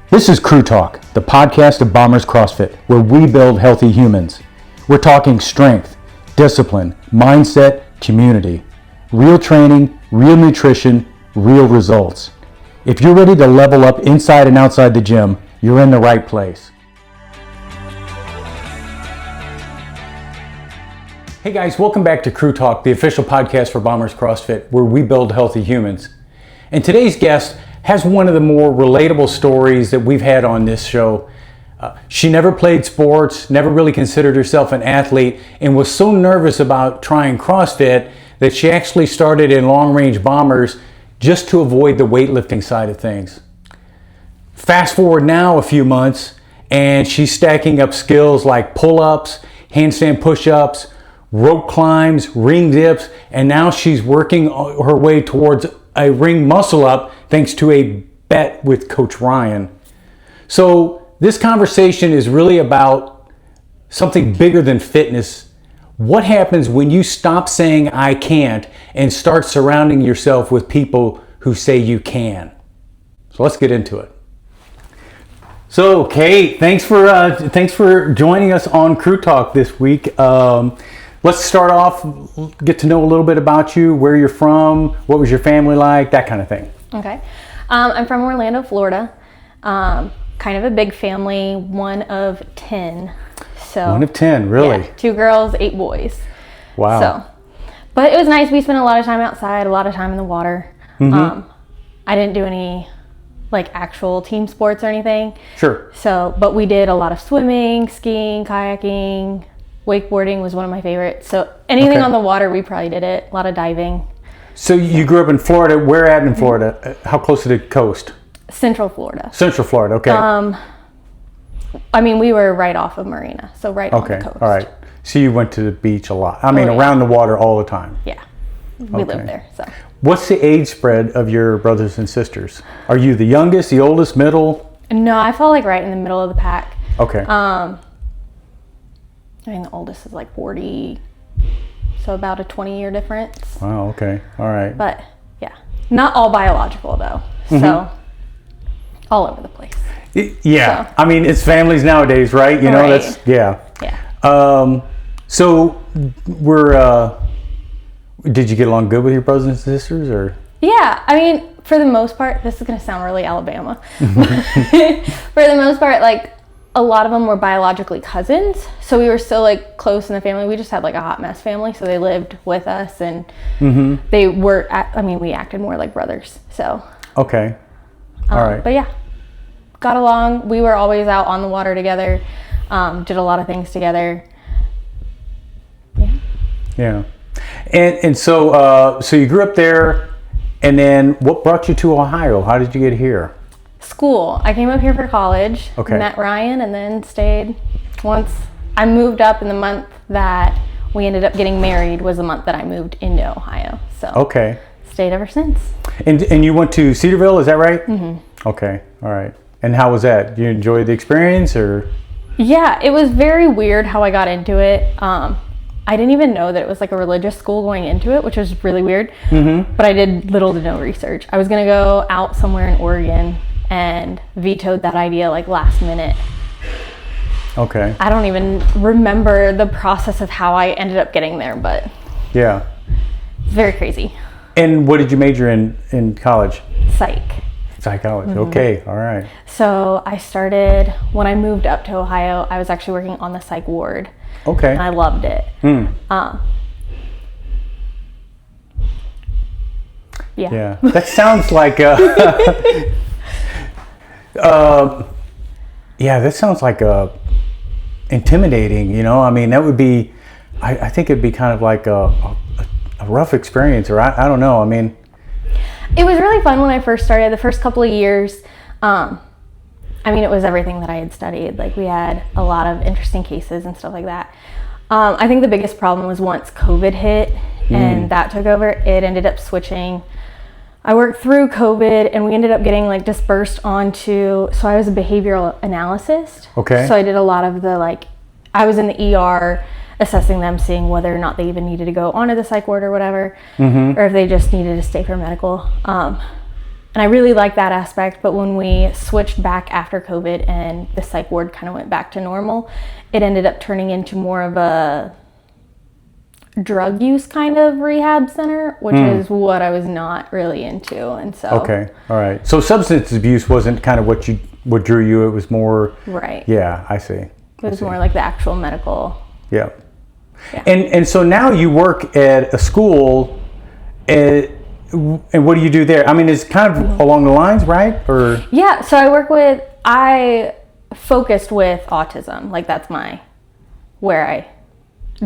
This is Crew Talk, the podcast of Bombers CrossFit, where we build healthy humans. We're talking strength, discipline, mindset, community, real training, real nutrition, real results. If you're ready to level up inside and outside the gym, you're in the right place. Hey guys, welcome back to Crew Talk, the official podcast for Bombers CrossFit, where we build healthy humans. And today's guest has one of the more relatable stories that we've had on this show. She never played sports, never really considered herself an athlete, and was so nervous about trying CrossFit that she actually started in long-range bombers just to avoid the weightlifting side of things. Fast forward now a few months, and she's stacking up skills like pull-ups, handstand push-ups, rope climbs, ring dips, and now she's working her way towards a ring muscle up thanks to a bet with Coach Ryan. So this conversation is really about something bigger than fitness. What happens when you stop saying I can't and start surrounding yourself with people who say you can? So let's get into it. So Kate, thanks for joining us on Crew Talk this week. Let's start off, get to know a little bit about you, where you're from, what was your family like, that kind of thing. Okay. I'm from Orlando, Florida. Kind of a big family, one of 10. So one of 10, really? Yeah, 2 girls, 8 boys. Wow. But it was nice. We spent a lot of time outside, a lot of time in the water. Mm-hmm. I didn't do any like actual team sports or anything. Sure. But we did a lot of swimming, skiing, kayaking. Wakeboarding was one of my favorites. So anything on the water, we probably did it. A lot of diving. So you grew up in Florida. Where at in Florida? How close to the coast? Central Florida. Central Florida, okay. We were right off of Marina, so right on the coast. All right. So you went to the beach a lot. Around the water all the time. Yeah, we lived there. So. What's the age spread of your brothers and sisters? Are you the youngest, the oldest, middle? No, I felt like right in the middle of the pack. Okay. The oldest is like 40, so about a 20-year difference. Wow, okay, all right. But, yeah, not all biological, though, so all over the place. Yeah, so. It's families nowadays, right? You know, that's, yeah. Yeah. So, did you get along good with your brothers and sisters, or? Yeah, for the most part, this is going to sound really Alabama, but for the most part, like, a lot of them were biologically cousins, so we were still like close in the family. We just had like a hot mess family, so they lived with us, and they were. We acted more like brothers. So okay, all right. But yeah, got along. We were always out on the water together. Did a lot of things together. Yeah. Yeah, and so you grew up there, and then what brought you to Ohio? How did you get here? School. I came up here for college, met Ryan, and then stayed. Once I moved up in the month that we ended up getting married was the month that I moved into Ohio. So stayed ever since. And you went to Cedarville, is that right? Mm-hmm. Okay, all right. And how was that? Did you enjoy the experience, or? Yeah, it was very weird how I got into it. I didn't even know that it was like a religious school going into it, which was really weird. Mm-hmm. But I did little to no research. I was going to go out somewhere in Oregon and vetoed that idea like last minute. Okay. I don't even remember the process of how I ended up getting there, but yeah, it's very crazy. And what did you major in college? Psychology. Mm-hmm. Okay, all right. So I started, when I moved up to Ohio, I was actually working on the psych ward. Okay. And I loved it. Yeah. That sounds like that sounds like intimidating, you know? That would be, I think it'd be kind of like a rough experience, or I don't know. It was really fun when I first started. The first couple of years, it was everything that I had studied. Like, we had a lot of interesting cases and stuff like that. I think the biggest problem was once COVID hit and that took over, it ended up switching. I worked through COVID, and we ended up getting like dispersed onto, so I was a behavioral analyst. Okay. So I did a lot of the I was in the ER assessing them, seeing whether or not they even needed to go onto the psych ward or whatever, or if they just needed to stay for medical. And I really liked that aspect, but when we switched back after COVID and the psych ward kind of went back to normal, it ended up turning into more of a drug use kind of rehab center, which is what I was not really into. And so okay, all right. So substance abuse wasn't kind of what drew you. It was more right. Yeah, I see. It was more like the actual medical. Yeah. And so now you work at a school, and what do you do there? I mean, it's kind of along the lines, right? Or yeah. So I focused with autism. Like that's where I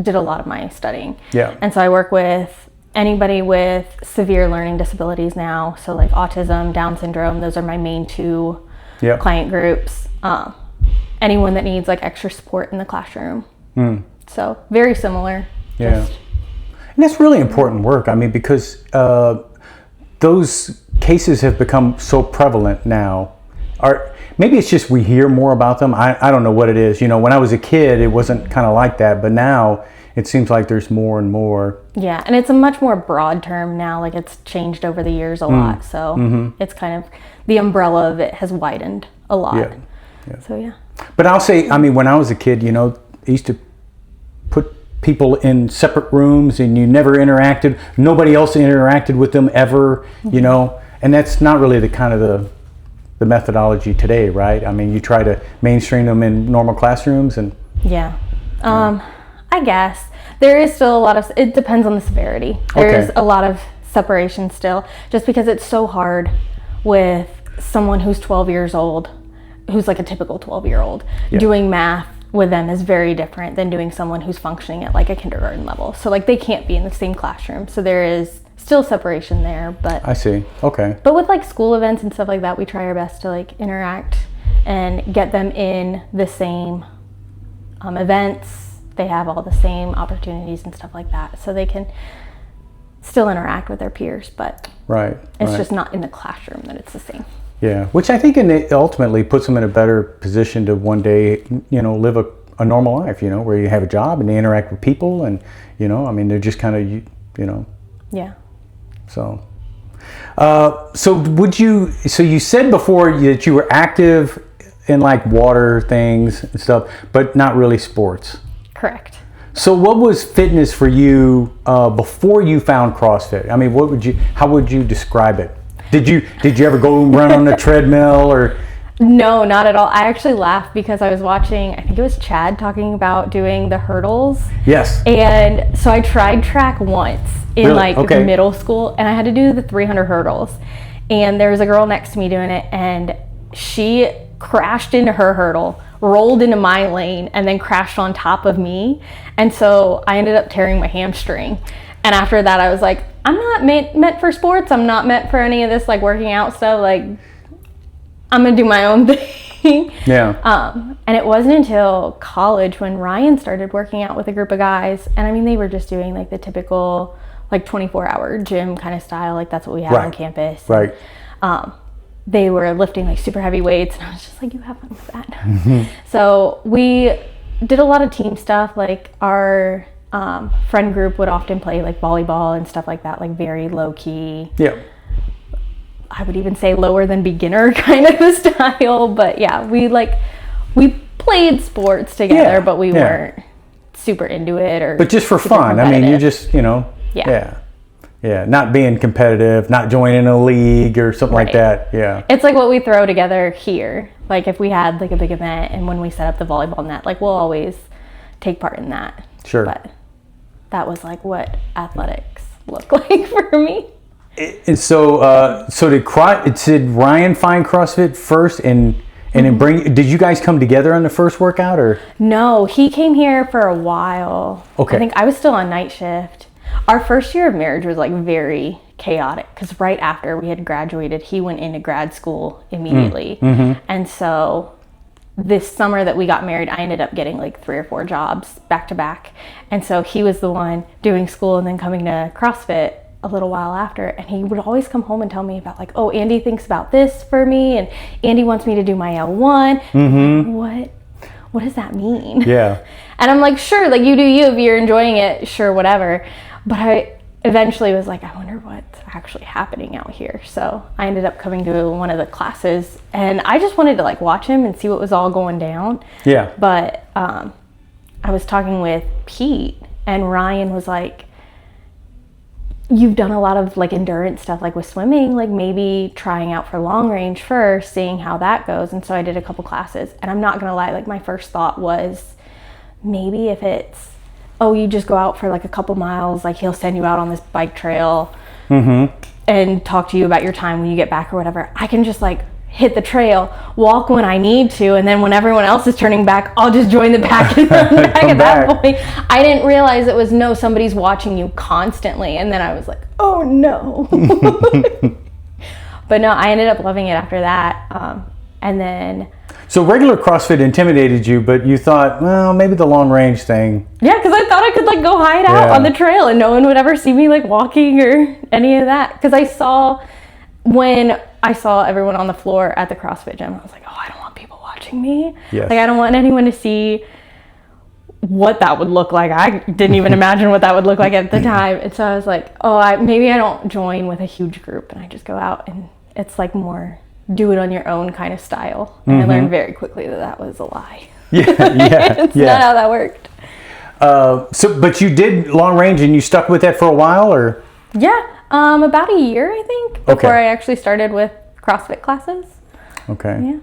did a lot of my studying. Yeah. And so I work with anybody with severe learning disabilities now. So like autism, Down syndrome, those are my main two client groups. Anyone that needs like extra support in the classroom. So very similar. Yeah. And that's really important work. I mean, because those cases have become so prevalent now. Maybe it's just we hear more about them. I don't know what it is. You know, when I was a kid, it wasn't kind of like that. But now it seems like there's more and more. Yeah, and it's a much more broad term now. Like it's changed over the years a lot. So it's kind of, the umbrella of it has widened a lot. Yeah. So yeah. But I'll say, I mean, when I was a kid, you know, I used to put people in separate rooms and you never interacted. Nobody else interacted with them ever, you know. And that's not really the kind of the methodology today, right? I mean, you try to mainstream them in normal classrooms and... Yeah. I guess. There is still a lot of... It depends on the severity. There's a lot of separation still, just because it's so hard with someone who's 12 years old, who's like a typical 12-year-old. Doing math with them is very different than doing someone who's functioning at like a kindergarten level. So like they can't be in the same classroom. So there is still separation there, but I see. Okay. But with like school events and stuff like that, we try our best to like interact and get them in the same events. They have all the same opportunities and stuff like that, so they can still interact with their peers, but it's just not in the classroom that it's the same. Yeah, which I think ultimately puts them in a better position to one day, you know, live a normal life, you know, where you have a job and they interact with people and, you know, I mean, they're just kind of, you know. Yeah. So you said before that you were active in like water things and stuff, but not really sports. Correct. So what was fitness for you before you found CrossFit? I mean, how would you describe it? Did you ever go run on the treadmill or? No, not at all. I actually laughed because I was watching, I think it was Chad talking about doing the hurdles. Yes. And so I tried track once in middle school, and I had to do the 300 hurdles. And there was a girl next to me doing it, and she crashed into her hurdle, rolled into my lane, and then crashed on top of me. And so I ended up tearing my hamstring. And after that, I was like, I'm not meant for sports. I'm not meant for any of this like working out stuff. Like, I'm gonna do my own thing. Yeah. And it wasn't until college when Ryan started working out with a group of guys. And I mean, they were just doing like the typical like 24-hour gym kind of style. Like that's what we have on campus. Right. And, they were lifting like super heavy weights, and I was just like, you have fun with that. So we did a lot of team stuff. Like our friend group would often play like volleyball and stuff like that, like very low key. Yeah. I would even say lower than beginner kind of a style. But yeah, we played sports together, but we weren't super into it But just for fun. I mean, you just, you know. Yeah, not being competitive, not joining a league or something like that. Yeah. It's like what we throw together here. Like if we had like a big event and when we set up the volleyball net, like we'll always take part in that. Sure. But that was like what athletics looked like for me. And so did Ryan find CrossFit first and then did you guys come together on the first workout or? No, he came here for a while. Okay. I think I was still on night shift. Our first year of marriage was like very chaotic because right after we had graduated, he went into grad school immediately. And so this summer that we got married, I ended up getting like 3 or 4 jobs back to back. And so he was the one doing school and then coming to CrossFit a little while after. And he would always come home and tell me about like, oh, Andy thinks about this for me. And Andy wants me to do my L1. What does that mean? Yeah. And I'm like, sure, like you do you, if you're enjoying it, sure, whatever. But eventually was like, I wonder what's actually happening out here. So I ended up coming to one of the classes, and I just wanted to like watch him and see what was all going down. Yeah. But I was talking with Pete, and Ryan was like, you've done a lot of like endurance stuff, like with swimming, like maybe trying out for long range first, seeing how that goes. And so I did a couple classes, and I'm not gonna lie, like my first thought was maybe if it's, oh, you just go out for like a couple miles, like he'll send you out on this bike trail and talk to you about your time when you get back or whatever. I can just like hit the trail, walk when I need to, and then when everyone else is turning back, I'll just join the pack and run back at that point. I didn't realize it was, no, somebody's watching you constantly. And then I was like, oh no. But no, I ended up loving it after that. And then... So regular CrossFit intimidated you, but you thought, well, maybe the long range thing. Yeah, because I thought I could like go hide out on the trail and no one would ever see me like walking or any of that. Because when I saw everyone on the floor at the CrossFit gym, I was like, oh, I don't want people watching me. Yes. Like, I don't want anyone to see what that would look like. I didn't even imagine what that would look like at the time. And so I was like, oh, maybe I don't join with a huge group and I just go out, and it's like more do it on your own kind of style. And I learned very quickly that was a lie. Yeah. It's not how that worked. But you did long range and you stuck with that for a while, or? Yeah, about a year, I think, before I actually started with CrossFit classes. Okay.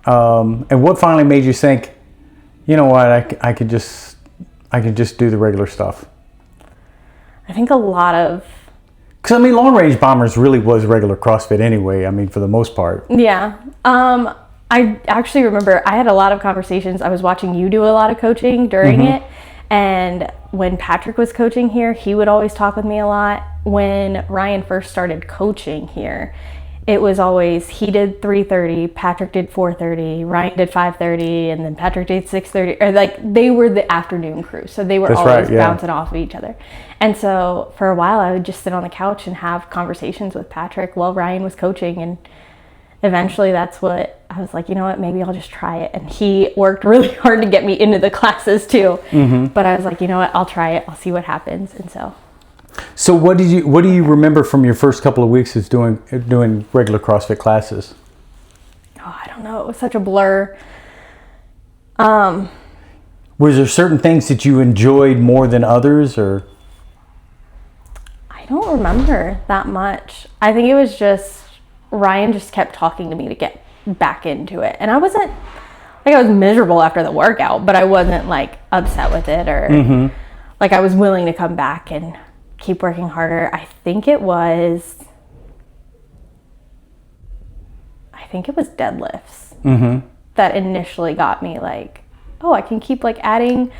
Yeah. And what finally made you think, you know what, I could just do the regular stuff? I think a lot of... Because, I mean, Long Range Bombers really was regular CrossFit anyway, I mean, for the most part. Yeah. I actually remember I had a lot of conversations. I was watching you do a lot of coaching during it. And when Patrick was coaching here, he would always talk with me a lot. When Ryan first started coaching here, it was always, he did 3:30, Patrick did 4:30, Ryan did 5:30, and then Patrick did 6:30. Or like, they were the afternoon crew, so they were always bouncing off of each other. And so for a while, I would just sit on the couch and have conversations with Patrick while Ryan was coaching. And eventually that's what I was like, you know what, maybe I'll just try it. And he worked really hard to get me into the classes too. But I was like, you know what, I'll try it. I'll see what happens. And so what do you remember from your first couple of weeks as doing regular CrossFit classes? Oh, I don't know. It was such a blur. Was there certain things that you enjoyed more than others, or? I don't remember that much. I think it was just Ryan just kept talking to me to get back into it. And I wasn't, like, I was miserable after the workout, but I wasn't like upset with it or like I was willing to come back and keep working harder. I think it was deadlifts that initially got me like, oh, I can keep like adding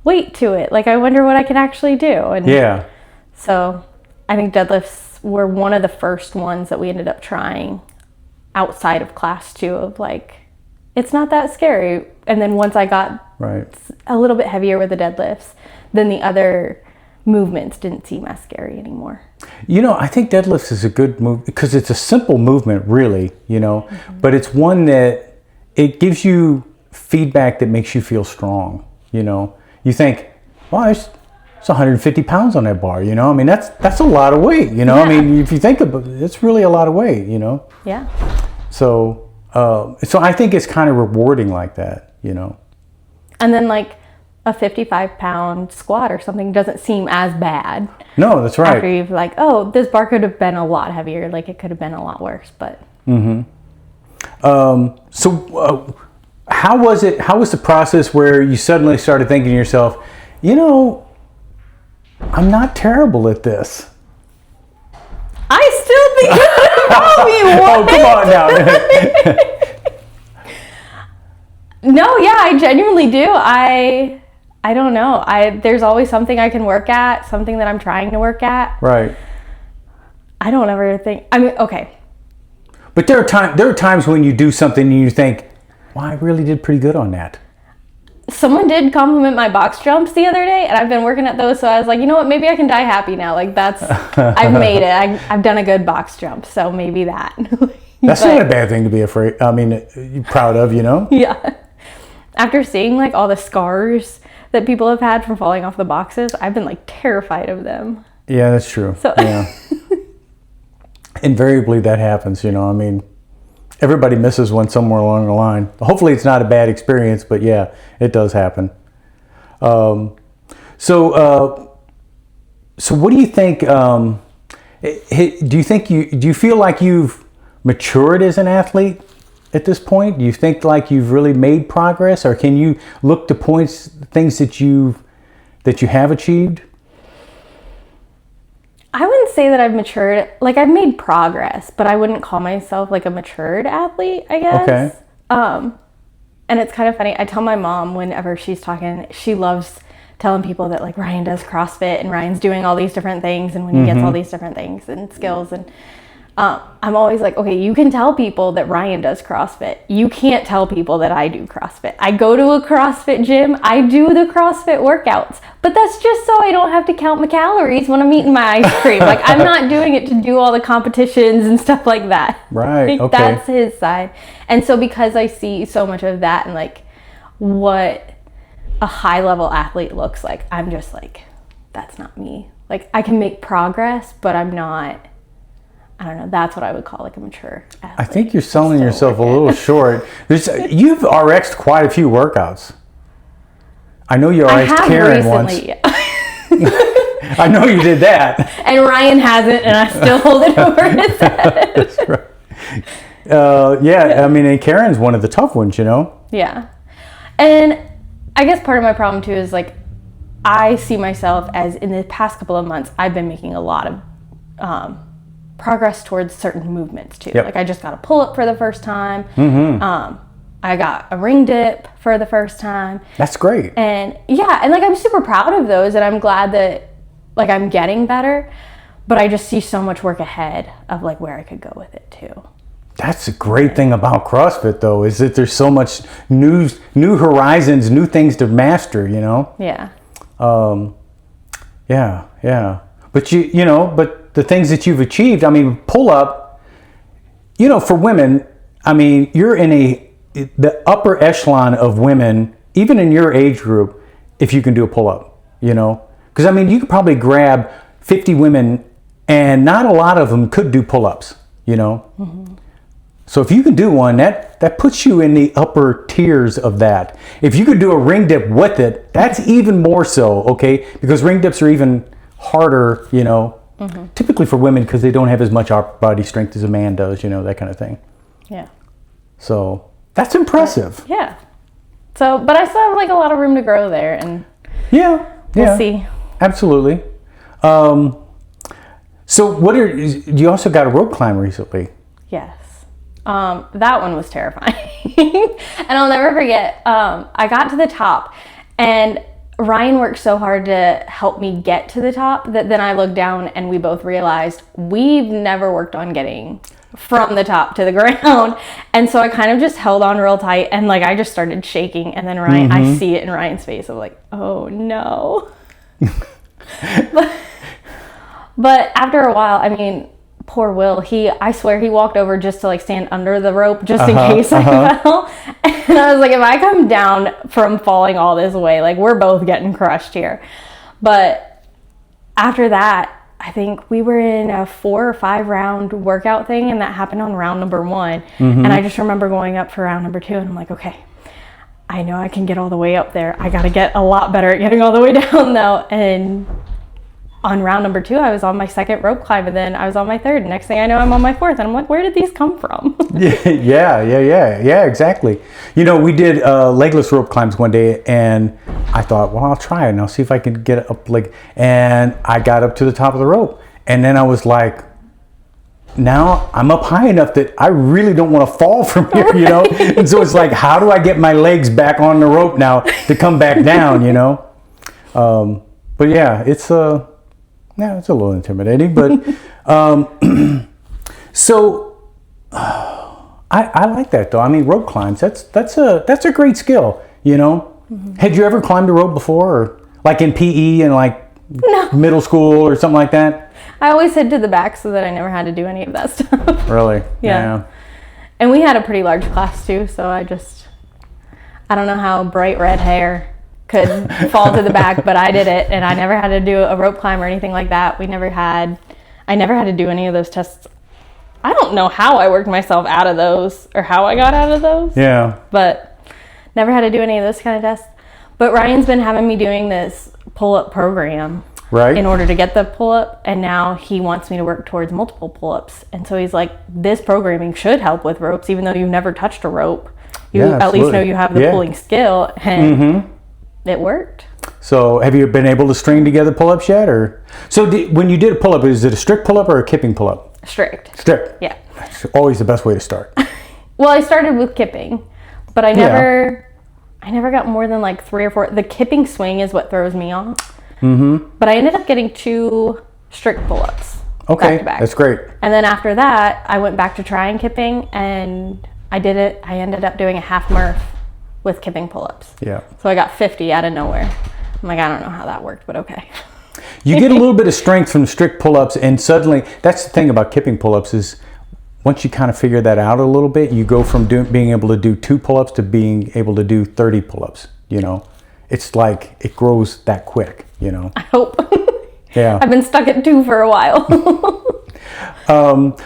weight to it. Like, I wonder what I can actually do. And so I think deadlifts were one of the first ones that we ended up trying outside of class 2 of like, it's not that scary. And then once I got a little bit heavier with the deadlifts, then the other movements didn't seem as scary anymore. You know, I think deadlifts is a good move because it's a simple movement, really, you know, but it's one that it gives you feedback that makes you feel strong. You know, you think, well, it's 150 pounds on that bar, you know, I mean, that's a lot of weight, you know, I mean, if you think about it, it's really a lot of weight, you know. So I think it's kind of rewarding like that, you know. And then like a 55-pound squat or something doesn't seem as bad. No, that's right. After you've like, oh, this bar could have been a lot heavier. Like, it could have been a lot worse, but. So how was the process where you suddenly started thinking to yourself, you know, I'm not terrible at this? I still think that about me. Oh, come on now. No, yeah, I genuinely do. I don't know. There's always something I can work at, something that I'm trying to work at. Right. I don't ever think, I mean, okay. But there are times when you do something and you think, well, I really did pretty good on that. Someone did compliment my box jumps the other day, and I've been working at those, so I was like, you know what, maybe I can die happy now. Like, I've made it. I've done a good box jump, so maybe that. That's not a bad thing to be proud of, you know? Yeah. After seeing like all the scars that people have had from falling off the boxes, I've been like terrified of them. Yeah, that's true. So yeah. Invariably that happens, you know. I mean, everybody misses one somewhere along the line. Hopefully it's not a bad experience, but yeah, it does happen. So what do you think, do you feel like you've matured as an athlete at this point? Do you think like you've really made progress, or can you look to things that you have achieved? I wouldn't say that I've matured. Like, I've made progress, but I wouldn't call myself like a matured athlete, I guess. Okay. And it's kind of funny. I tell my mom whenever she's talking, she loves telling people that like Ryan does CrossFit and Ryan's doing all these different things, and when he gets all these different things and skills, and I'm always like, okay, you can tell people that Ryan does CrossFit. You can't tell people that I do CrossFit. I go to a CrossFit gym. I do the CrossFit workouts, but that's just so I don't have to count my calories when I'm eating my ice cream. Like, I'm not doing it to do all the competitions and stuff like that. Right. Like, okay. that's his side. And so because I see so much of that and like what a high level athlete looks like, I'm just like, that's not me. Like, I can make progress, but I'm not, I don't know, that's what I would call like a mature athlete. I think you're selling yourself a little short. You've RX'd quite a few workouts. I know you RX'd Karen once. I know you did that. And Ryan hasn't, and I still hold it over his head. That's right. Yeah, I mean, and Karen's one of the tough ones, you know? Yeah. And I guess part of my problem too is like, I see myself as, in the past couple of months, I've been making a lot of progress towards certain movements too. Yep. Like, I just got a pull up for the first time. Mm-hmm. I got a ring dip for the first time. That's great. And yeah, and like, I'm super proud of those, and I'm glad that like I'm getting better, but I just see so much work ahead of like where I could go with it too. That's a great thing about CrossFit though, is that there's so much new horizons, new things to master, you know? Yeah. Yeah. But but the things that you've achieved, I mean, pull up, you know, for women, I mean, you're in the upper echelon of women, even in your age group, if you can do a pull up, you know? Because I mean, you could probably grab 50 women and not a lot of them could do pull ups, you know? Mm-hmm. So if you can do one, that puts you in the upper tiers of that. If you could do a ring dip with it, that's even more so, okay? Because ring dips are even harder, you know, typically for women because they don't have as much upper body strength as a man does, you know, that kind of thing. Yeah. So that's impressive. Yeah. So, but I still have like a lot of room to grow there, and we'll see. Absolutely. So you also got a rope climb recently? Yes. That one was terrifying. And I'll never forget, I got to the top, and Ryan worked so hard to help me get to the top that then I looked down and we both realized we've never worked on getting from the top to the ground. And so I kind of just held on real tight, and like I just started shaking, and then Ryan, I see it in Ryan's face of like, oh no. But after a while, I mean, poor Will, I swear he walked over just to like stand under the rope just in case I fell. And I was like, if I come down from falling all this way, like we're both getting crushed here. But after that, I think we were in a 4 or 5 round workout thing, and that happened on round number 1. And I just remember going up for round number 2, and I'm like, okay, I know I can get all the way up there. I got to get a lot better at getting all the way down though. And on round number 2, I was on my 2nd rope climb, and then I was on my 3rd. Next thing I know, I'm on my 4th, and I'm like, where did these come from? Yeah, exactly. You know, we did legless rope climbs one day, and I thought, well, I'll try it and I'll see if I can get up, and I got up to the top of the rope, and then I was like, now I'm up high enough that I really don't want to fall from here, you know? And so it's like, how do I get my legs back on the rope now to come back down, you know? But yeah, it's a little intimidating, but so I like that though. I mean, rope climbs, that's a great skill, you know? Had you ever climbed a rope before, or like in PE and like middle school or something like that? I always hid to the back so that I never had to do any of that stuff. Really? Yeah. And we had a pretty large class too, so I don't know how bright red hair could fall to the back, but I did it, and I never had to do a rope climb or anything like that. I never had to do any of those tests. I don't know how I worked myself out of those or how I got out of those. Yeah. But never had to do any of those kind of tests. But Ryan's been having me doing this pull-up program. Right. In order to get the pull-up, and now he wants me to work towards multiple pull-ups. And so he's like, this programming should help with ropes, even though you've never touched a rope. You at least know you have the pulling skill, and it worked. So have you been able to string together pull-ups yet? Or when you did a pull-up, is it a strict pull-up or a kipping pull-up? Strict. Yeah. That's always the best way to start. Well, I started with kipping, but I never got more than like 3 or 4. The kipping swing is what throws me off. But I ended up getting 2 strict pull-ups. Okay, back to back. That's great. And then after that, I went back to trying kipping, and I did it. I ended up doing a half Murph with kipping pull-ups. Yeah. So I got 50 out of nowhere. I'm like, I don't know how that worked, but okay. You get a little bit of strength from strict pull-ups, and suddenly, that's the thing about kipping pull-ups is once you kind of figure that out a little bit, you go from being able to do 2 pull-ups to being able to do 30 pull-ups, you know. It's like it grows that quick, you know. I hope. Yeah. I've been stuck at 2 for a while.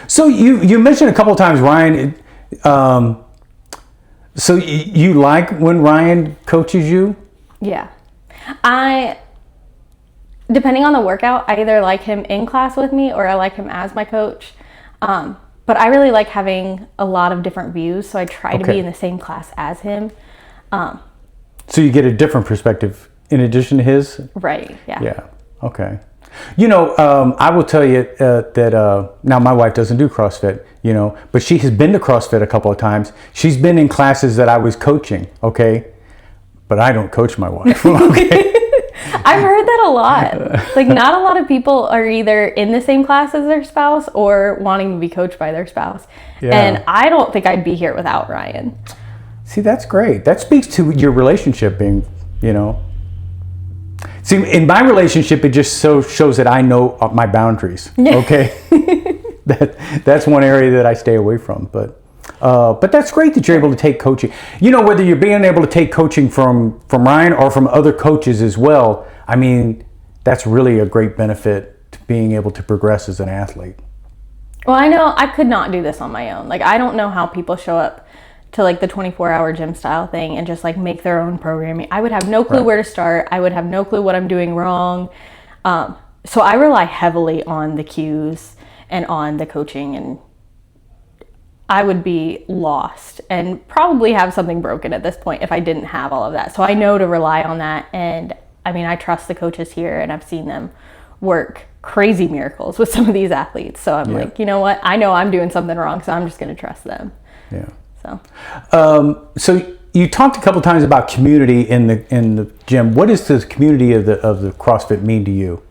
So you mentioned a couple of times Ryan. So you like when Ryan coaches you? Yeah. Depending on the workout, I either like him in class with me or I like him as my coach. But I really like having a lot of different views, so I try to be in the same class as him. So you get a different perspective in addition to his? Right, yeah. Yeah, okay. You know, I will tell you that now my wife doesn't do CrossFit, you know, but she has been to CrossFit a couple of times. She's been in classes that I was coaching, okay? But I don't coach my wife, okay? I've heard that a lot. Like, not a lot of people are either in the same class as their spouse or wanting to be coached by their spouse. Yeah. And I don't think I'd be here without Ryan. See, that's great. That speaks to your relationship being, you know. See, in my relationship, it just shows that I know my boundaries, okay? That's one area that I stay away from. But that's great that you're able to take coaching. You know, whether you're being able to take coaching from Ryan or from other coaches as well, I mean, that's really a great benefit to being able to progress as an athlete. Well, I know I could not do this on my own. Like, I don't know how people show up to like the 24-hour gym style thing and just like make their own programming. I would have no clue where to start. I would have no clue what I'm doing wrong. So I rely heavily on the cues and on the coaching, and I would be lost and probably have something broken at this point if I didn't have all of that. So I know to rely on that. And I mean, I trust the coaches here, and I've seen them work crazy miracles with some of these athletes. So I'm like, you know what? I know I'm doing something wrong, so I'm just going to trust them. Yeah. So you talked a couple times about community in the gym. What does the community of the CrossFit mean to you?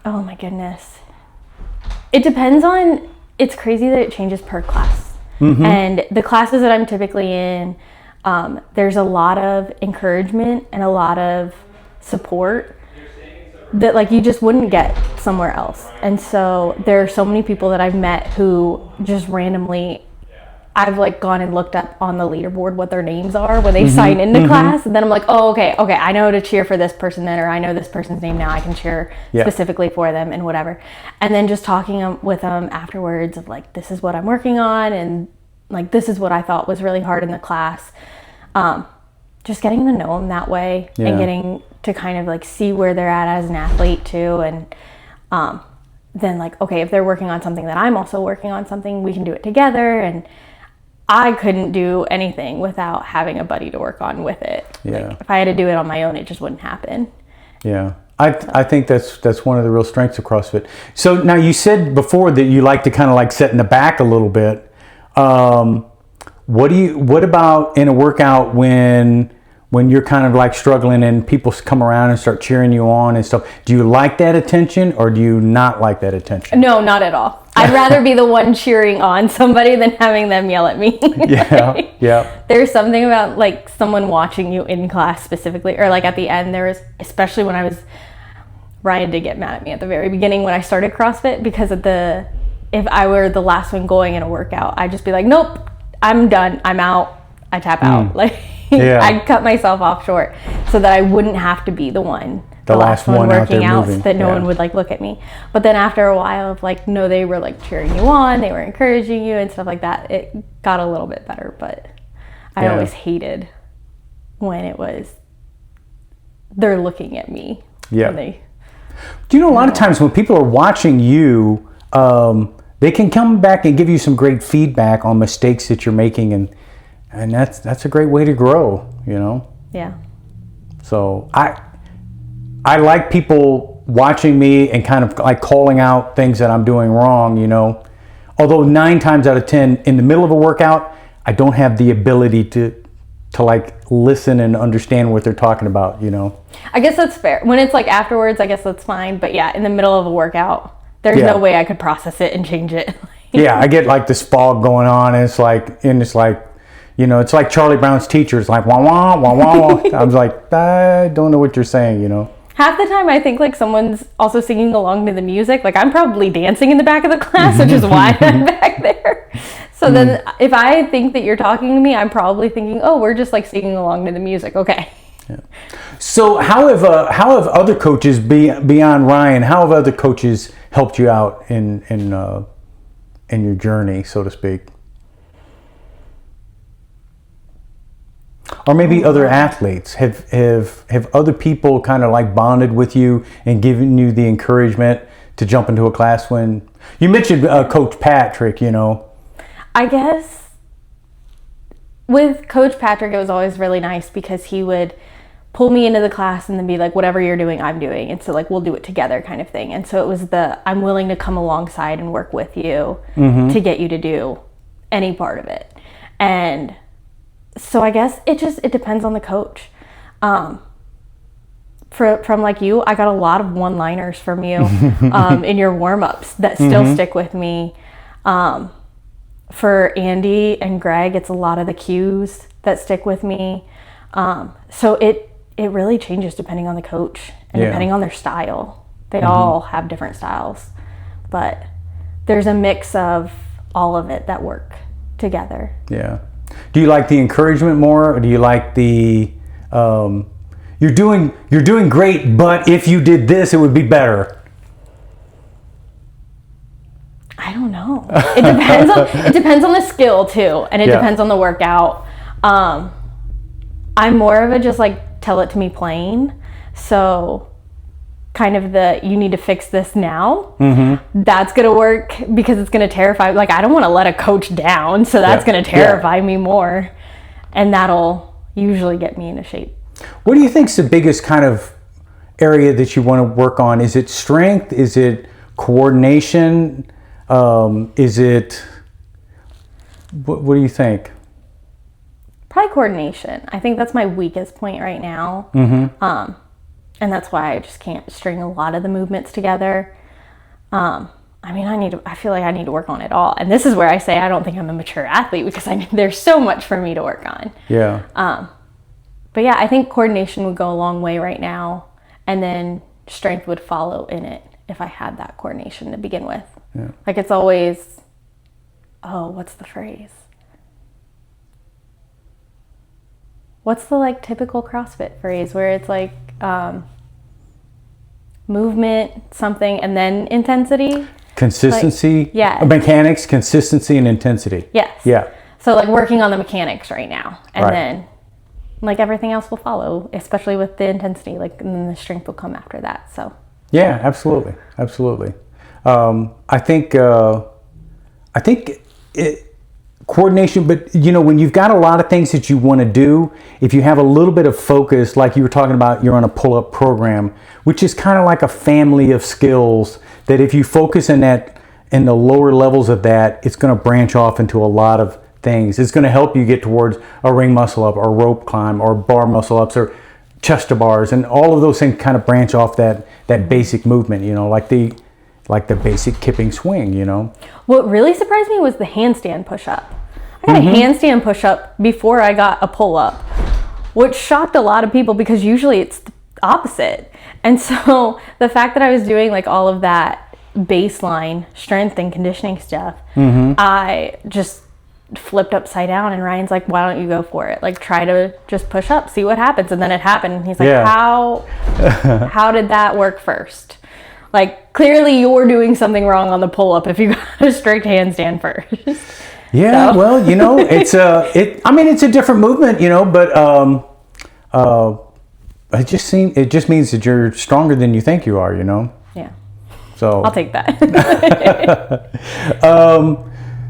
Oh my goodness. It depends on, it's crazy that it changes per class. And the classes that I'm typically in, there's a lot of encouragement and a lot of support that like you just wouldn't get somewhere else. And so there are so many people that I've met who just randomly, I've like gone and looked up on the leaderboard what their names are when they sign into class, and then I'm like, oh, okay, I know to cheer for this person then, or I know this person's name now, I can cheer specifically for them and whatever. And then just talking with them afterwards of like, this is what I'm working on, and like, this is what I thought was really hard in the class. Just getting to know them that way and getting to kind of like see where they're at as an athlete too. And then like, okay, if they're working on something that I'm also working on something, we can do it together. And I couldn't do anything without having a buddy to work on with it. Yeah. Like, if I had to do it on my own, it just wouldn't happen. Yeah. I think that's one of the real strengths of CrossFit. So now you said before that you like to kind of like sit in the back a little bit. What about in a workout when you're kind of like struggling and people come around and start cheering you on and stuff? Do you like that attention or do you not like that attention? No, not at all. I'd rather be the one cheering on somebody than having them yell at me. Yeah. There's something about like someone watching you in class specifically, or like at the end there was, especially when Ryan did get mad at me at the very beginning when I started CrossFit because of if I were the last one going in a workout, I'd just be like, nope, I'm done, I'm out, I tap out. Like, Yeah. I cut myself off short so that I wouldn't have to be the last one out working there out, moving. so that no one would like look at me. But then after a while of like, no, they were like cheering you on, they were encouraging you and stuff like that. It got a little bit better, but I always hated when it was they're looking at me. Yeah. They, Do you know a lot of times when people are watching you, they can come back and give you some great feedback on mistakes that you're making, and that's a great way to grow, you know? Yeah. So I like people watching me and kind of like calling out things that I'm doing wrong, you know? Although 9 times out of 10 in the middle of a workout, I don't have the ability to like listen and understand what they're talking about, you know? I guess that's fair. When it's like afterwards, I guess that's fine. But yeah, in the middle of a workout, there's no way I could process it and change it. Yeah, I get like this fog going on, and it's like, you know, it's like Charlie Brown's teacher. It's like, wah, wah, wah, wah. I was like, I don't know what you're saying, you know? Half the time I think like someone's also singing along to the music. Like I'm probably dancing in the back of the class, which is why I'm back there. So then if I think that you're talking to me, I'm probably thinking, oh, we're just like singing along to the music. Okay. Yeah. So how have other coaches beyond Ryan, how have other coaches helped you out in your journey, so to speak? Or maybe other athletes. Have other people kind of like bonded with you and given you the encouragement to jump into a class when you mentioned Coach Patrick, you know? I guess with Coach Patrick, it was always really nice because he would pull me into the class and then be like, whatever you're doing, I'm doing. And so like, we'll do it together kind of thing. And so it was I'm willing to come alongside and work with you to get you to do any part of it. And so I guess it depends on the coach. From like you, I got a lot of one-liners from you in your warm-ups that still stick with me. For Andy and Greg, it's a lot of the cues that stick with me. So it really changes depending on the coach and depending on their style. They all have different styles, but there's a mix of all of it that work together. Yeah. Do you like the encouragement more, or do you like the you're doing great, but if you did this, it would be better? I don't know. It depends on the skill too, and it depends on the workout. I'm more of a just like tell it to me plain. So kind of you need to fix this now. That's gonna work because it's gonna terrify. Like I don't want to let a coach down, so that's gonna terrify me more, and that'll usually get me into shape. What do you think's the biggest kind of area that you want to work on? Is it strength? Is it coordination? Is it what do you think? Probably coordination. I think that's my weakest point right now. And that's why I just can't string a lot of the movements together. I feel like I need to work on it all. And this is where I say I don't think I'm a mature athlete because there's so much for me to work on. Yeah. But yeah, I think coordination would go a long way right now. And then strength would follow in it if I had that coordination to begin with. Yeah. Like it's always, what's the phrase? What's the like typical CrossFit phrase where it's like movement, something, and then intensity? Consistency? Like, Mechanics, consistency, and intensity. Yes. Yeah. So like working on the mechanics right now. And then like everything else will follow, especially with the intensity, like, and then the strength will come after that. So. Yeah, absolutely. I think coordination, but you know, when you've got a lot of things that you want to do, if you have a little bit of focus, like you were talking about, you're on a pull-up program, which is kind of like a family of skills that if you focus in the lower levels of that, it's going to branch off into a lot of things. It's going to help you get towards a ring muscle up or rope climb or bar muscle ups or chest to bars, and all of those things kind of branch off that basic movement, you know, like the basic kipping swing, you know. What really surprised me was the handstand push-up. I got a handstand push-up before I got a pull-up, which shocked a lot of people because usually it's the opposite. And so the fact that I was doing like all of that baseline strength and conditioning stuff, I just flipped upside down, and Ryan's like, why don't you go for it? Like, try to just push up, see what happens. And then it happened. And he's like, how did that work first? Like, clearly you're doing something wrong on the pull-up if you got a strict handstand first. Yeah, so. Well, you know, it's a different movement, you know, but it just means that you're stronger than you think you are, you know. Yeah. So I'll take that.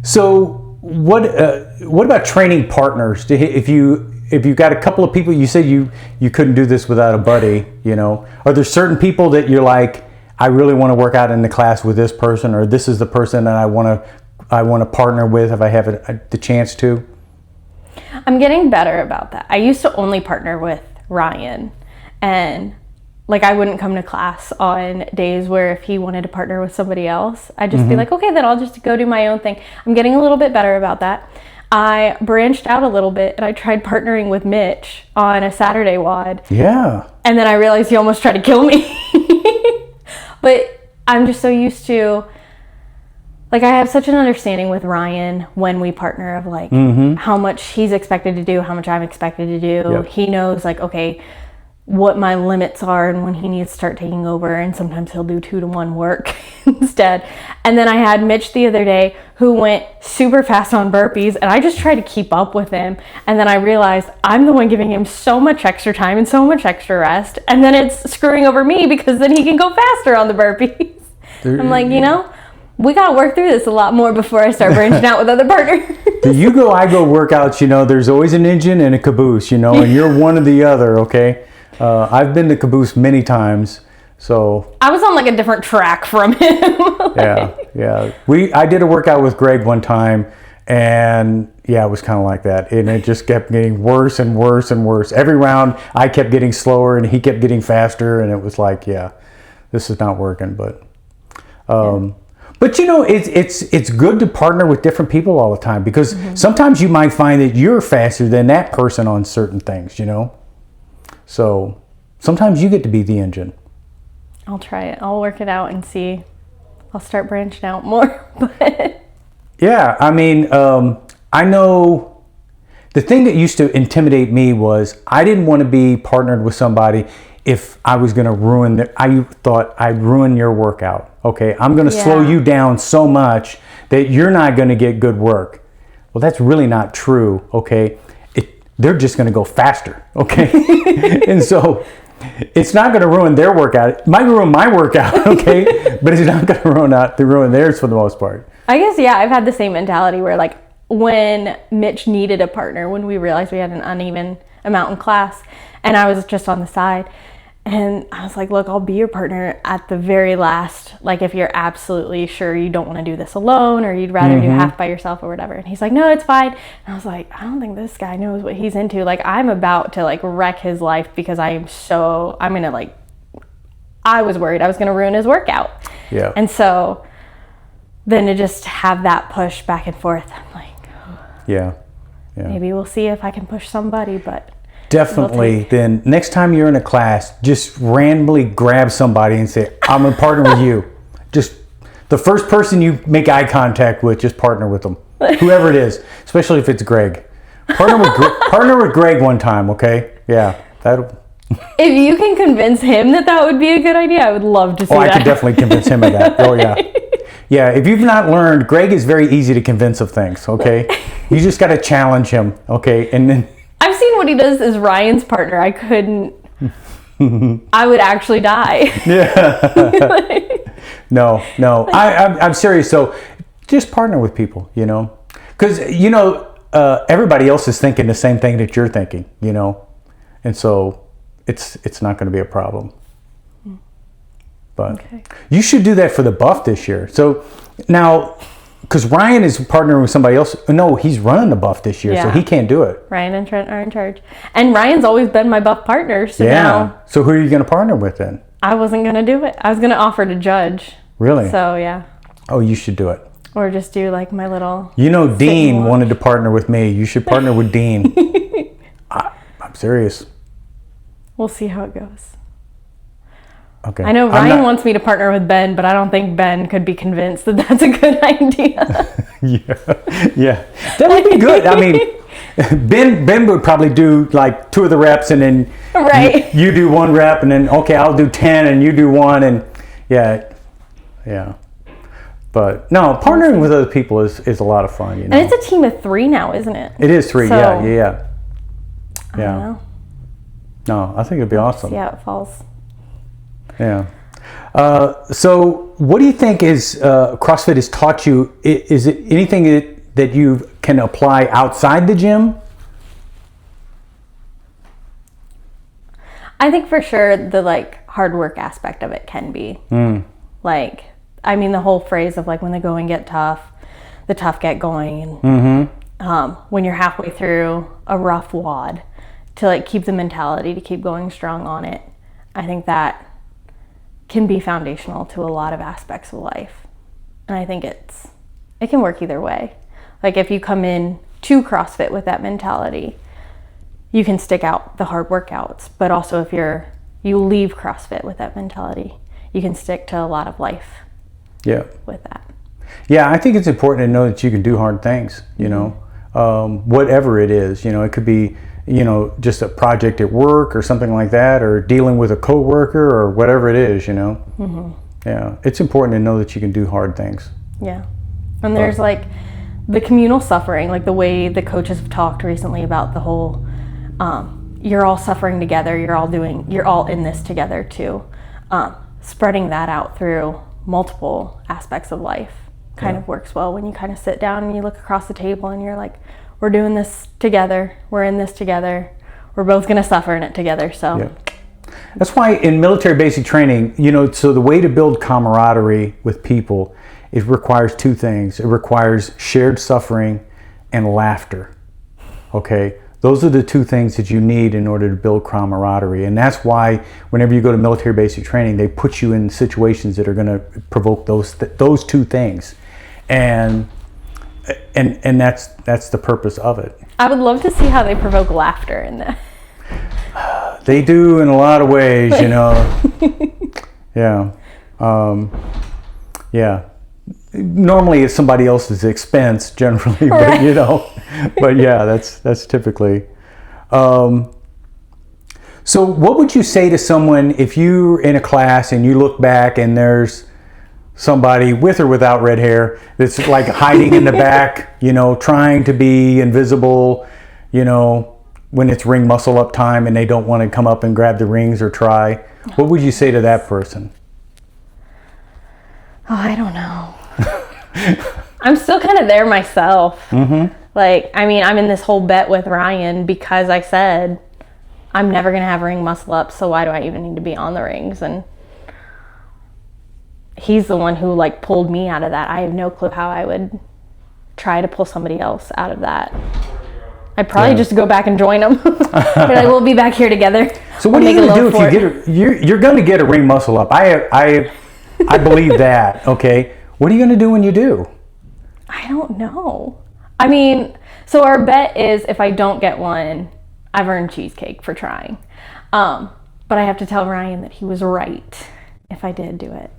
So what about training partners? If you got a couple of people, you said you couldn't do this without a buddy, you know. Are there certain people that you're like, I really want to work out in the class with this person, or this is the person that I want to partner with if I have the chance to? I'm getting better about that. I used to only partner with Ryan, and like I wouldn't come to class on days where if he wanted to partner with somebody else, I'd just be like, okay, then I'll just go do my own thing. I'm getting a little bit better about that. I branched out a little bit and I tried partnering with Mitch on a Saturday WOD. Yeah. And then I realized he almost tried to kill me. But I'm just so used to, like, I have such an understanding with Ryan when we partner of like how much he's expected to do, how much I'm expected to do. Yep. He knows like, okay, what my limits are and when he needs to start taking over, and sometimes he'll do 2-to-1 work instead. And then I had Mitch the other day who went super fast on burpees, and I just tried to keep up with him, and then I realized I'm the one giving him so much extra time and so much extra rest, and then it's screwing over me because then he can go faster on the burpees. I'm like, you know, we got to work through this a lot more before I start branching out with other partners. The you go, I go workouts, you know, there's always an engine and a caboose, you know, and you're one or the other, okay? I've been to caboose many times, so. I was on like a different track from him. Yeah. I did a workout with Greg one time, and yeah, it was kind of like that. And it just kept getting worse and worse and worse. Every round, I kept getting slower and he kept getting faster, and it was like, yeah, this is not working, but. But you know, it's good to partner with different people all the time, because sometimes you might find that you're faster than that person on certain things, you know. So sometimes you get to be the engine. I'll try it. I'll work it out and see. I'll start branching out more. Yeah, I mean, I know the thing that used to intimidate me was I didn't want to be partnered with somebody if I was going to I thought I'd ruin your workout. Okay, I'm going to slow you down so much that you're not going to get good work. Well, that's really not true, okay? They're just going to go faster, okay? And so it's not going to ruin their workout. It might ruin my workout, okay? But it's not going to ruin theirs for the most part. I guess, yeah, I've had the same mentality where, like, when Mitch needed a partner, when we realized we had an uneven amount in class, and I was just on the side, and I was like, look, I'll be your partner at the very last, like, if you're absolutely sure you don't want to do this alone, or you'd rather do half by yourself or whatever. And he's like, no, it's fine. And I was like, I don't think this guy knows what he's into. Like, I'm about to, like, wreck his life because I was worried I was going to ruin his workout. Yeah. And so then to just have that push back and forth, I'm like, yeah. Maybe we'll see if I can push somebody, but. Definitely. Then next time you're in a class, just randomly grab somebody and say, I'm going to partner with you. Just the first person you make eye contact with, just partner with them. Whoever it is, especially if it's Greg. Partner with Greg one time, okay? Yeah. If you can convince him that would be a good idea, I would love to see that. I could definitely convince him of that. Oh, yeah. Yeah, if you've not learned, Greg is very easy to convince of things, okay? You just got to challenge him, okay? And then I've seen what he does as Ryan's partner. I couldn't. I would actually die. Yeah. No. I'm serious. So just partner with people, you know, because, you know, everybody else is thinking the same thing that you're thinking, you know, and so it's not going to be a problem. But you should do that for the buff this year. So now, because Ryan is partnering with somebody else. No, he's running the buff this year, so he can't do it. Ryan and Trent are in charge. And Ryan's always been my buff partner, so now. So who are you going to partner with then? I wasn't going to do it. I was going to offer to judge. Really? So, yeah. Oh, you should do it. Or just do like my little... You know, Dean wanted to partner with me. You should partner with Dean. I'm serious. We'll see how it goes. Okay. I know Ryan wants me to partner with Ben, but I don't think Ben could be convinced that that's a good idea. Yeah. That would be good. I mean, Ben would probably do like 2 of the reps, and then Right. you do 1 rep, and then okay, I'll do 10 and you do 1, and yeah. But no, partnering with other people is a lot of fun, you know. And it's a team of 3 now, isn't it? It is 3, So, yeah. I don't know. No, I think it'd be awesome. See how it falls. Yeah. So what do you think is CrossFit has taught you? Is it anything that you can apply outside the gym? I think for sure the like hard work aspect of it can be. Like, I mean, the whole phrase of like when the going get tough, the tough get going. And when you're halfway through a rough WOD, to like keep the mentality to keep going strong on it. I think that can be foundational to a lot of aspects of life. And I think it can work either way. Like if you come in to CrossFit with that mentality, you can stick out the hard workouts. But also if you leave CrossFit with that mentality, you can stick to a lot of life with that. Yeah, I think it's important to know that you can do hard things, you know, whatever it is. You know, it could be, you know, just a project at work or something like that, or dealing with a coworker or whatever it is, you know. Yeah, it's important to know that you can do hard things. Yeah. And there's like the communal suffering, like the way the coaches have talked recently about the whole, you're all suffering together, you're all in this together too. Spreading that out through multiple aspects of life kind of works well when you kind of sit down and you look across the table and you're like, we're doing this together, we're in this together, we're both going to suffer in it together. So that's why in military basic training, you know, so the way to build camaraderie with people, it requires 2 things. It requires shared suffering and laughter. Okay, those are the 2 things that you need in order to build camaraderie. And that's why whenever you go to military basic training, they put you in situations that are going to provoke those 2 things. And that's the purpose of it. I would love to see how they provoke laughter in that. They do in a lot of ways, you know. Yeah. Normally it's somebody else's expense generally, but you know, but yeah, that's typically. So what would you say to someone if you're in a class and you look back and there's somebody with or without red hair that's like hiding in the back, you know, trying to be invisible, you know, when it's ring muscle up time and they don't want to come up and grab the rings or try? What would you say to that person? Oh, I don't know. I'm still kind of there myself. Like, I mean, I'm in this whole bet with Ryan because I said I'm never going to have ring muscle up, so why do I even need to be on the rings? And he's the one who like pulled me out of that. I have no clue how I would try to pull somebody else out of that. I'd probably just go back and join them. Like, we'll be back here together. So what are you going to do if you're going to get a ring muscle up? I believe that. Okay. What are you going to do when you do? I don't know. I mean, so our bet is if I don't get one, I've earned cheesecake for trying. But I have to tell Ryan that he was right if I did do it.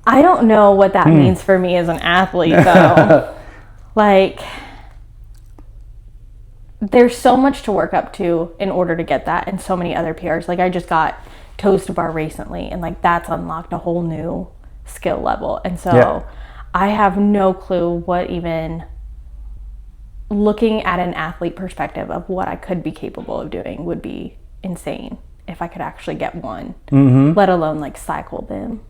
I don't know what that means for me as an athlete, though. Like, there's so much to work up to in order to get that, and so many other PRs. Like, I just got toes to bar recently, and like that's unlocked a whole new skill level. And so I have no clue what even looking at an athlete perspective of what I could be capable of doing would be insane if I could actually get one, let alone like cycle them.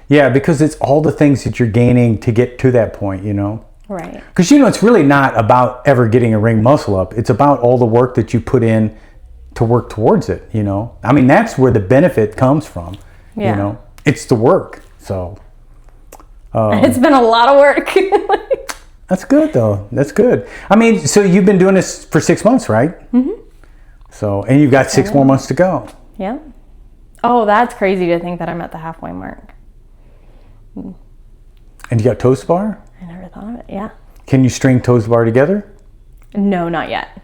Yeah, because it's all the things that you're gaining to get to that point, you know? Right. Because, you know, it's really not about ever getting a ring muscle up. It's about all the work that you put in to work towards it, you know? I mean, that's where the benefit comes from, you know? It's the work, so. It's been a lot of work. That's good, though. That's good. I mean, so you've been doing this for 6 months, right? So, and you've got 6 more months to go. Yeah. Oh, that's crazy to think that I'm at the halfway mark. And you got toes to bar? I never thought of it, yeah. Can you string toes to bar together? No, not yet.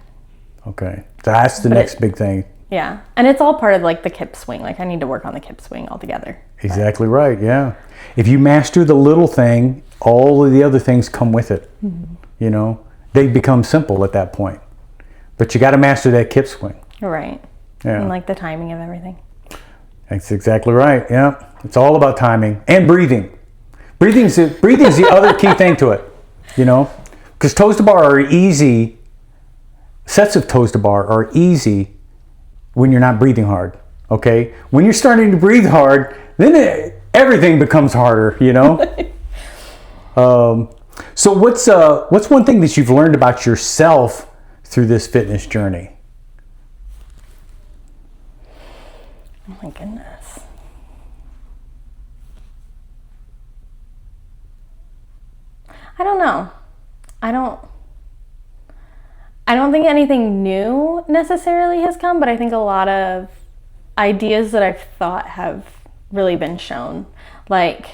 Okay. That's the next big thing. Yeah. And it's all part of like the kip swing. Like I need to work on the kip swing altogether. Exactly right, yeah. If you master the little thing all of the other things come with it. You know, they become simple at that point. But you got to master that kip swing. Right. Yeah. And like the timing of everything. That's exactly right. Yeah. It's all about timing and breathing. Breathing's the other key thing to it, you know, because toes to bar are easy. Sets of toes to bar are easy when you're not breathing hard. Okay. When you're starting to breathe hard, then everything becomes harder, you know. So what's one thing that you've learned about yourself through this fitness journey? Oh my goodness. I don't know. I don't think anything new necessarily has come, but I think a lot of ideas that I've thought have really been shown. Like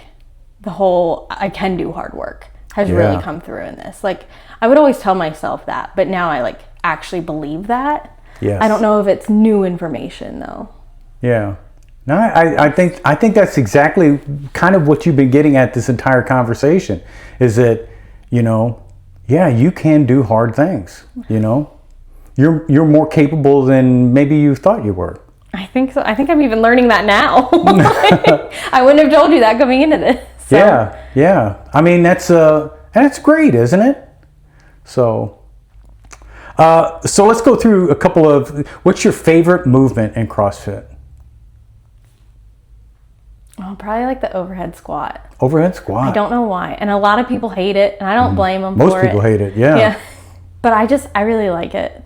the whole I can do hard work has really come through in this. Like I would always tell myself that, but now I like actually believe that. Yes. I don't know if it's new information though. Yeah. No, I think that's exactly kind of what you've been getting at this entire conversation, is that, you know, yeah, you can do hard things, you know. You're more capable than maybe you thought you were. I think so. I think I'm even learning that now. I wouldn't have told you that coming into this. So. Yeah. I mean, that's great, isn't it? So let's go through a couple of, what's your favorite movement in CrossFit? Oh, probably like the overhead squat. Overhead squat. I don't know why. And a lot of people hate it, and I don't blame them for it. Most people hate it, yeah. Yeah. But I really like it.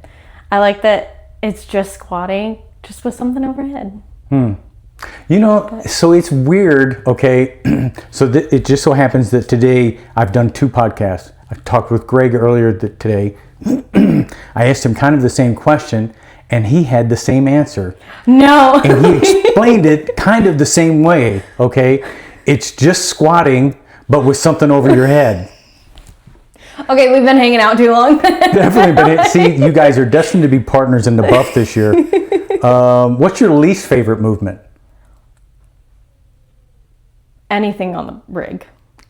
I like that it's just squatting, just with something overhead. You know, so it's weird, okay? So it just so happens that today I've done 2 podcasts. I talked with Greg earlier today. I asked him kind of the same question, and he had the same answer. No. And he explained it kind of the same way, okay? It's just squatting, but with something over your head. Okay, we've been hanging out too long. Definitely, but see, you guys are destined to be partners in the buff this year. What's your least favorite movement? Anything on the rig.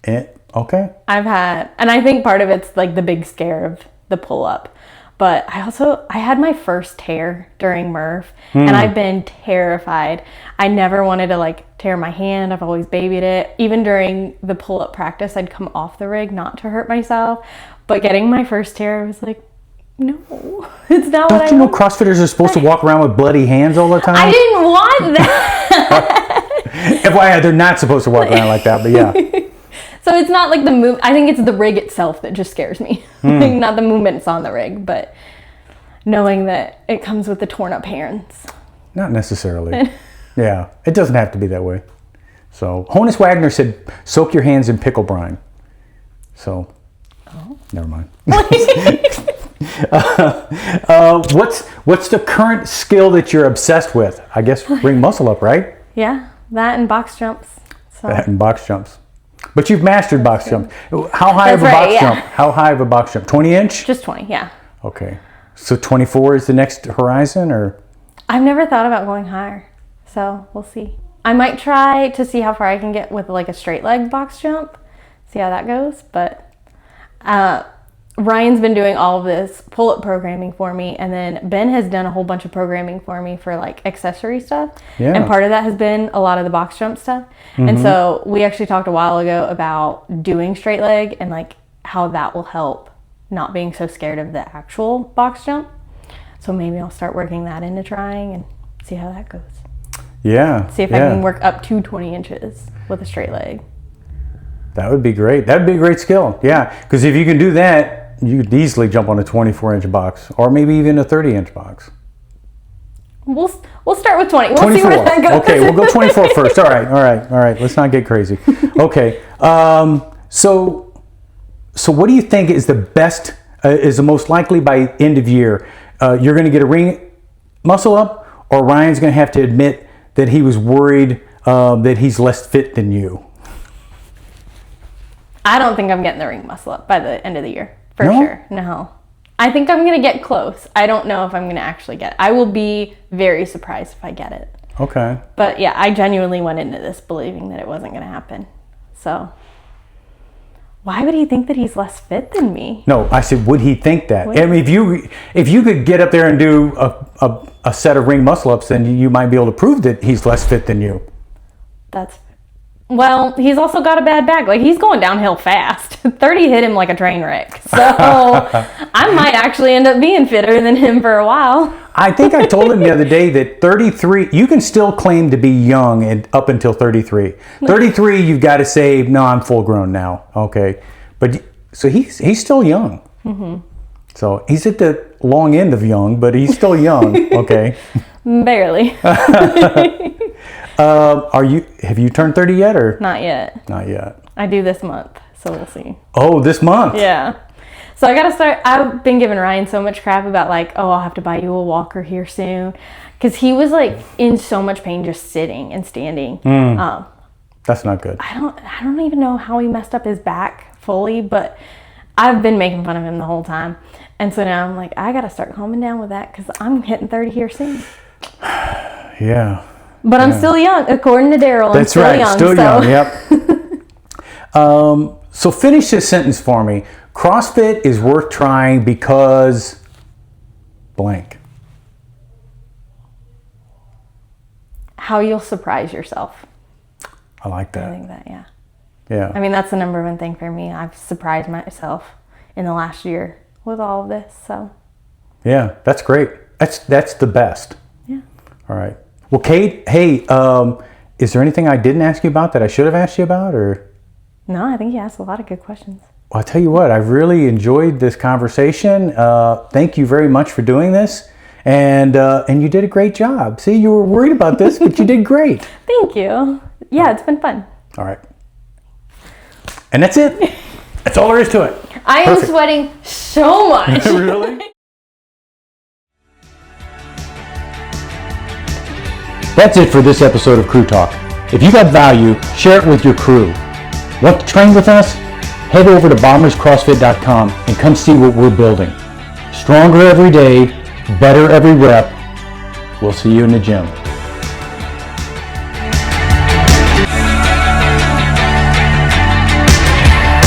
Okay. And I think part of it's like the big scare of the pull-up. But I had my first tear during Murph, and I've been terrified. I never wanted to like tear my hand. I've always babied it. Even during the pull-up practice, I'd come off the rig not to hurt myself. But getting my first tear, I was like, no, it's not what I want. Don't you know CrossFitters are supposed to walk around with bloody hands all the time? I didn't want that. FYI, they're not supposed to walk around like that, but yeah. So it's not like the move. I think it's the rig itself that just scares me. Like, not the movements on the rig, but knowing that it comes with the torn up hands. Not necessarily. Yeah, it doesn't have to be that way. So Honus Wagner said, soak your hands in pickle brine. So, never mind. What's the current skill that you're obsessed with? I guess ring muscle up, right? Yeah, that and box jumps. So. That and box jumps. But you've mastered box jump. How high of a box jump? How high of a box jump? 20 inch? Just 20, yeah. Okay. So 24 is the next horizon, or? I've never thought about going higher, so we'll see. I might try to see how far I can get with like a straight leg box jump, see how that goes. But Ryan's been doing all of this pull-up programming for me, and then Ben has done a whole bunch of programming for me for like accessory stuff. Yeah. And part of that has been a lot of the box jump stuff. And so we actually talked a while ago about doing straight leg and like how that will help not being so scared of the actual box jump. So maybe I'll start working that into trying and see how that goes. Yeah. See if I can work up to 20 inches with a straight leg. That would be great. That'd be a great skill. Yeah. Because if you can do that, you could easily jump on a 24-inch box, or maybe even a 30-inch box. We'll start with 20. We'll 24. see where that goes. Okay, we'll go 24 first. All right. Let's not get crazy. Okay. So what do you think is the best, is the most likely by end of year? You're going to get a ring muscle up, or Ryan's going to have to admit that he was worried that he's less fit than you? I don't think I'm getting the ring muscle up by the end of the year. For sure. No. I think I'm going to get close. I don't know if I'm going to actually get it. I will be very surprised if I get it. Okay. But yeah, I genuinely went into this believing that it wasn't going to happen. So Why would he think that he's less fit than me? No, I said, would he think that? Would I mean, if you could get up there and do a set of ring muscle ups, then you might be able to prove that he's less fit than you. Well, he's also got a bad back. Like, he's going downhill fast. 30 hit him like a train wreck. So I might actually end up being fitter than him for a while. I think I told him the other day that 33, you can still claim to be young and up until 33. 33, you've got to say, no, I'm full grown now. Okay. But so he's still young. Mm-hmm. So he's at the long end of young, but he's still young. Okay. Barely. Have you turned 30 yet or? Not yet. Not yet. I do this month, so we'll see. Oh, this month? Yeah. So I got to start. I've been giving Ryan so much crap about like, oh, I'll have to buy you a walker here soon. Because he was like in so much pain just sitting and standing. That's not good. I don't even know how he messed up his back fully, but I've been making fun of him the whole time. And so now I'm like, I got to start calming down with that because I'm hitting 30 here soon. Yeah. But I'm still young, according to Daryl. That's still right, young, still so. young, yep. So finish this sentence for me. CrossFit is worth trying because blank. How you'll surprise yourself. I like that. I think that, yeah. Yeah. I mean, that's the number one thing for me. I've surprised myself in the last year with all of this, so. Yeah, that's great. That's the best. Yeah. All right. Well, Kate, hey, is there anything I didn't ask you about that I should have asked you about, or? No, I think you asked a lot of good questions. Well, I'll tell you what, I've really enjoyed this conversation. Thank you very much for doing this. And you did a great job. See, you were worried about this, but you did great. Thank you. Yeah, it's been fun. All right. And that's it. That's all there is to it. I am sweating so much. Really? That's it for this episode of Crew Talk. If you got value, share it with your crew. Want to train with us? Head over to bomberscrossfit.com and come see what we're building. Stronger every day, better every rep. We'll see you in the gym.